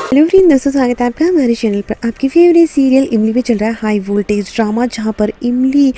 Hello friend, दोस्तों स्वागत है आपका हमारे चैनल पर। आपकी फेवरेट सीरियल इमली पे चल रहा है हाई वोल्टेज ड्रामा, जहां पर इमली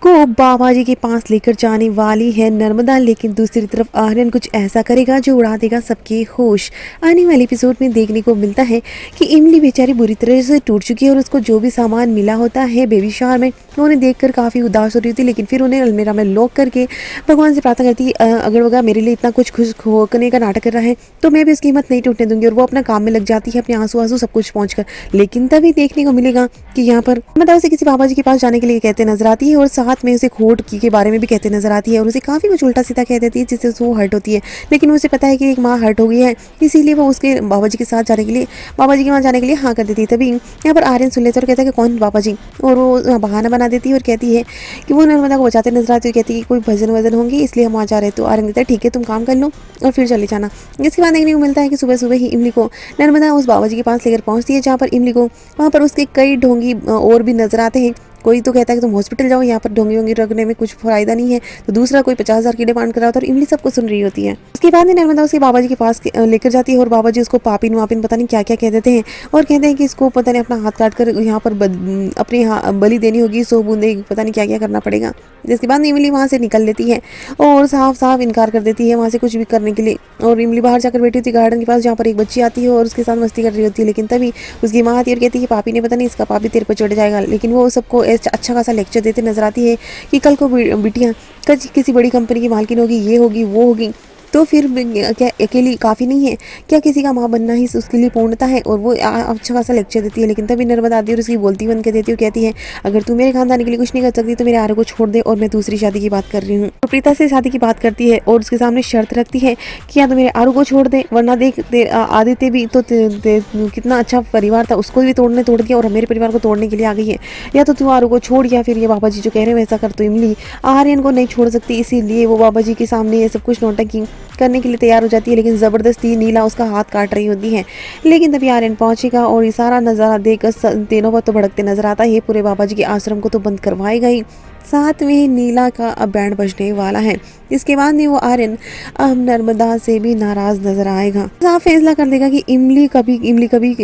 को बाबा जी के पास लेकर जाने वाली है नर्मदा, लेकिन दूसरी तरफ आर्यन कुछ ऐसा करेगा जो उड़ा देगा सबके होश। आने वाले एपिसोड में देखने को मिलता है कि इमली बेचारी बुरी तरह से टूट चुकी है और उसको जो भी सामान मिला होता है बेबी शावर में, उन्हें देखकर काफ़ी उदास हो रही होती है, लेकिन फिर उन्हें अलमीरा में लॉक करके भगवान से प्रार्थना करती है अगर वह मेरे लिए इतना कुछ खुश होने का नाटक कर रहा है तो मैं भी उसकी हिम्मत नहीं टूटने दूंगी। और वो अपना काम में लग जाती है, अपने आंसू आंसू सब कुछ पहुंचकर। लेकिन तभी देखने को मिलेगा कि यहाँ पर मतलब उसे किसी बाबा जी के पास जाने के लिए कहते नजर आती है और साथ में उसे खोट की के बारे में भी कहते नजर आती है और उसे काफ़ी कुछ उल्टा सीधा कह देती है जिससे वो हर्ट होती है। लेकिन उसे पता है कि एक माँ हर्ट हो गई है, इसीलिए वो उसके बाबा जी के साथ जाने के लिए बाबा जी के वहाँ जाने के लिए हाँ कर देती है। तभी यहाँ पर आर्यन सुन लेता है और कहता है कि कौन बाबा जी, और वो बहाना बना देती है और कहती है कि वो नर्मदा को बचाते नजर आती है। कहती है कि कोई भजन वजन होंगे इसलिए हम वहाँ जा रहे हैं। तो आर्यन कहता है ठीक है, तुम काम कर लो और फिर चले जाना। इसके बाद देखने को मिलता है कि सुबह सुबह ही इमली को नर्मदा उस बाबा जी के पास लेकर पहुंचती है, जहाँ पर इमली को वहाँ पर उसके कई ढोंगी और भी नजर आते हैं। कोई तो कहता है कि तुम हॉस्पिटल जाओ, यहाँ पर ढोंगी वोंगी रखने में कुछ फायदा नहीं है, तो दूसरा कोई 50,000 की डिमांड कर रहा होता है और इमली सबको सुन रही होती है। उसके बाद नर्मदा उसके बाबा जी के पास लेकर जाती है और बाबा जी उसको पापिन वापिन पता नहीं क्या क्या कह देते हैं और कहते हैं कि इसको पता नहीं अपना हाथ काट कर यहाँ पर अपनी बलि देनी होगी, 100 बूंदे पता नहीं क्या क्या करना पड़ेगा। जिसके बाद इमली वहाँ से निकल लेती है और साफ साफ इनकार कर देती है वहाँ से कुछ भी करने के लिए। और इमली बाहर जाकर बैठी होती है गार्डन के पास, जहाँ पर एक बच्ची आती है और उसके साथ मस्ती कर रही होती है। लेकिन तभी उसकी माँ आती है और कहती है पापी ने पता नहीं इसका पापी तेरे पर चढ़ जाएगा। लेकिन वो सबको अच्छा खासा लेक्चर देते नजर आती है कि कल को बिटियाँ किसी बड़ी कंपनी की मालकिन होगी, ये होगी वो होगी, तो फिर क्या अकेली काफ़ी नहीं है, क्या किसी का माँ बनना ही उसके लिए पूर्णता है। और वो अच्छा खासा लेक्चर देती है। लेकिन तभी नर्मदा आती है और उसकी बोलती बंद कर देती है, कहती है अगर तू मेरे खानदान के लिए कुछ नहीं कर सकती तो मेरे आर्य को छोड़ दे और मैं दूसरी शादी की बात कर रही हूँ। तो प्रीता से शादी की बात करती है और उसके सामने शर्त रखती है कि या तो मेरे आर्य को छोड़ दे, वरना देख आदित्य भी तो कितना अच्छा परिवार था, उसको भी तोड़ दिया और मेरे परिवार को तोड़ने के लिए आ गई है। या तो तू आर्य को छोड़, या फिर ये बाबा जी जो कह रहे हैं वैसा कर। तो इमली आर्यन को नहीं छोड़ सकती, इसीलिए वो बाबा जी के सामने ये सब कुछ नौटंकी करने के लिए तैयार हो जाती है। लेकिन ज़बरदस्ती नीला उसका हाथ काट रही होती है। लेकिन तभी आर्यन पहुंचेगा और ये सारा नज़ारा देखकर तीनों पर तो भड़कते नजर आता है, पूरे बाबा जी के आश्रम को तो बंद करवाएगा ही, साथ में नीला का अब बैंड बजने वाला है। इसके बाद में वो आर्यन अब नर्मदा से भी नाराज नजर आएगा। साफ फैसला कर देगा कि इमली कभी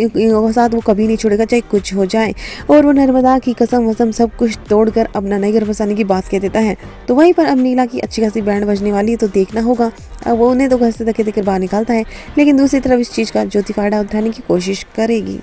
साथ वो कभी नहीं छोड़ेगा, चाहे कुछ हो जाए। और वो नर्मदा की कसम वसम सब कुछ तोड़कर अपना नई घर बसाने की बात कह देता है। तो वहीं पर अब नीला की अच्छी खासी बैंड बजने वाली है, तो देखना होगा। अब वो उन्हें तो घर से धक्के देकर बाहर निकालता है, लेकिन दूसरी तरफ इस चीज़ का ज्योति फायदा उठाने की कोशिश करेगी।